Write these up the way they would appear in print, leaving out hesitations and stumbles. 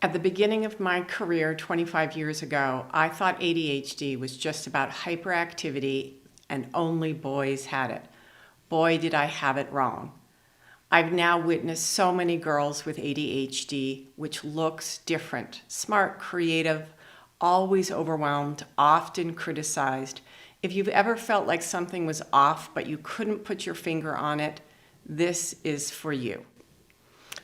At the beginning of my career 25 years ago, I thought ADHD was just about hyperactivity and only boys had it. Boy, did I have it wrong. I've now witnessed so many girls with ADHD, which looks different, smart, creative, always overwhelmed, often criticized. If you've ever felt like something was off but you couldn't put your finger on it, this is for you.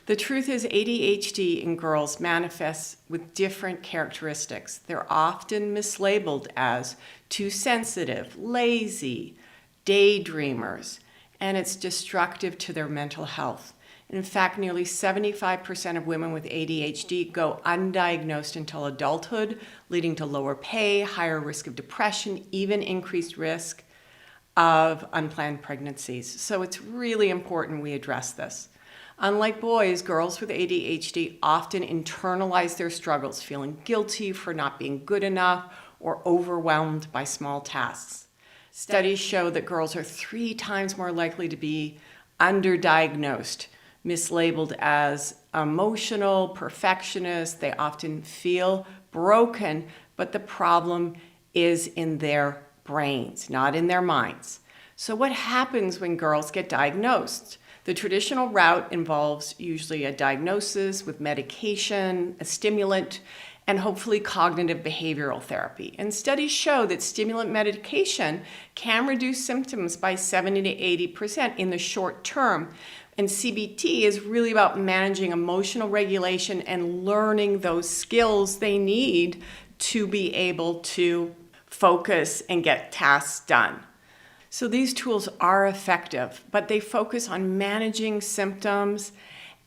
The truth is ADHD in girls manifests with different characteristics. They're often mislabeled as too sensitive, lazy, daydreamers, and it's destructive to their mental health. In fact, nearly 75% of women with ADHD go undiagnosed until adulthood, leading to lower pay, higher risk of depression, even increased risk of unplanned pregnancies. So it's really important we address this. Unlike boys, girls with ADHD often internalize their struggles, feeling guilty for not being good enough or overwhelmed by small tasks. Studies show that girls are 3 times more likely to be underdiagnosed, mislabeled as emotional, perfectionist. They often feel broken, but the problem is in their brains, not in their minds. So what happens when girls get diagnosed? The traditional route involves usually a diagnosis with medication, a stimulant, and hopefully cognitive behavioral therapy. And studies show that stimulant medication can reduce symptoms by 70 to 80% in the short term. And CBT is really about managing emotional regulation and learning those skills they need to be able to focus and get tasks done. So these tools are effective, but they focus on managing symptoms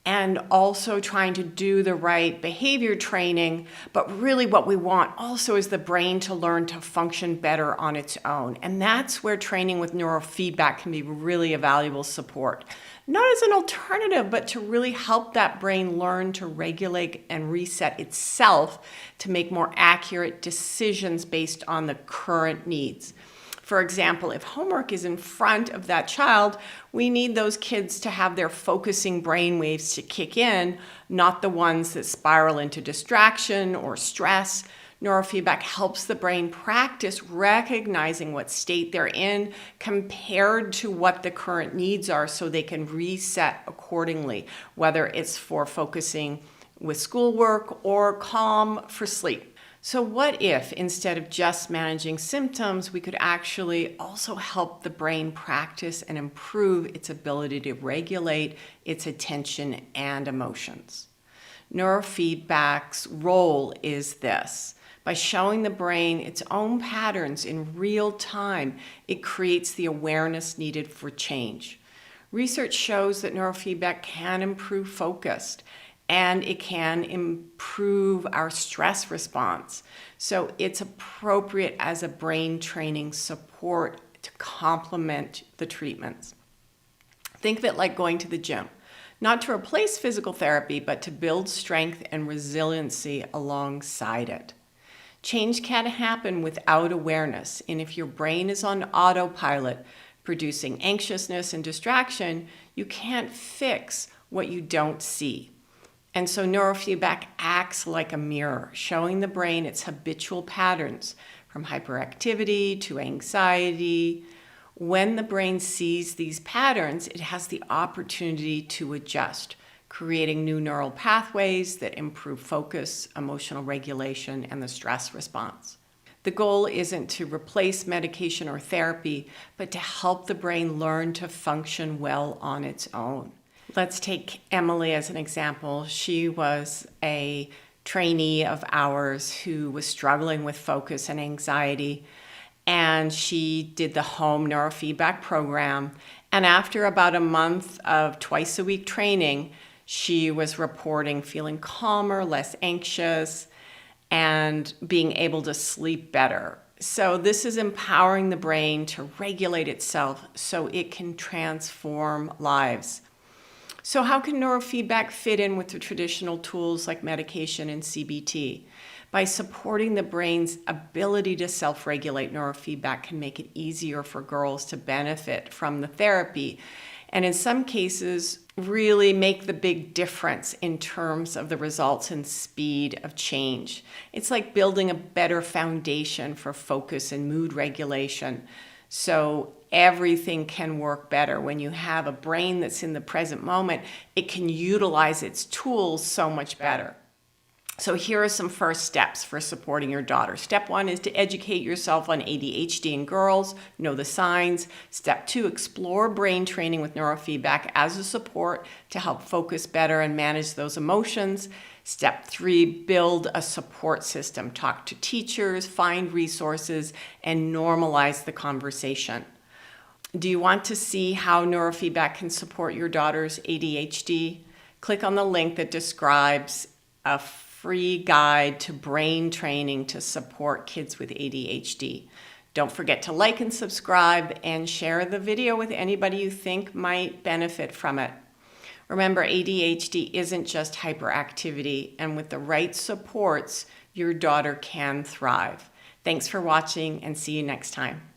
and also trying to do the right behavior training. But really what we want also is the brain to learn to function better on its own. And that's where training with neurofeedback can be really a valuable support. Not as an alternative, but to really help that brain learn to regulate and reset itself to make more accurate decisions based on the current needs. For example, if homework is in front of that child, we need those kids to have their focusing brain waves to kick in, not the ones that spiral into distraction or stress. Neurofeedback helps the brain practice recognizing what state they're in compared to what the current needs are so they can reset accordingly, whether it's for focusing with schoolwork or calm for sleep. So what if, instead of just managing symptoms, we could actually also help the brain practice and improve its ability to regulate its attention and emotions? Neurofeedback's role is this. By showing the brain its own patterns in real time, it creates the awareness needed for change. Research shows that neurofeedback can improve focus, and it can improve our stress response. So it's appropriate as a brain training support to complement the treatments. Think of it like going to the gym, not to replace physical therapy, but to build strength and resiliency alongside it. Change can't happen without awareness, and if your brain is on autopilot, producing anxiousness and distraction, you can't fix what you don't see. And so neurofeedback acts like a mirror, showing the brain its habitual patterns from hyperactivity to anxiety. When the brain sees these patterns, it has the opportunity to adjust, creating new neural pathways that improve focus, emotional regulation, and the stress response. The goal isn't to replace medication or therapy, but to help the brain learn to function well on its own. Let's take Emily as an example. She was a trainee of ours who was struggling with focus and anxiety, and she did the home neurofeedback program. And after about a month of twice-a-week training, she was reporting feeling calmer, less anxious, and being able to sleep better. So this is empowering the brain to regulate itself so it can transform lives. So how can neurofeedback fit in with the traditional tools like medication and CBT? By supporting the brain's ability to self-regulate, neurofeedback can make it easier for girls to benefit from the therapy and in some cases really make the big difference in terms of the results and speed of change. It's like building a better foundation for focus and mood regulation. So everything can work better. When you have a brain that's in the present moment, it can utilize its tools so much better. So here are some first steps for supporting your daughter. Step 1 is to educate yourself on ADHD in girls, know the signs. Step 2, explore brain training with neurofeedback as a support to help focus better and manage those emotions. Step 3, build a support system. Talk to teachers, find resources, and normalize the conversation. Do you want to see how neurofeedback can support your daughter's ADHD? Click on the link that describes a free guide to brain training to support kids with ADHD. Don't forget to like and subscribe and share the video with anybody you think might benefit from it. Remember, ADHD isn't just hyperactivity, and with the right supports, your daughter can thrive. Thanks for watching, and see you next time.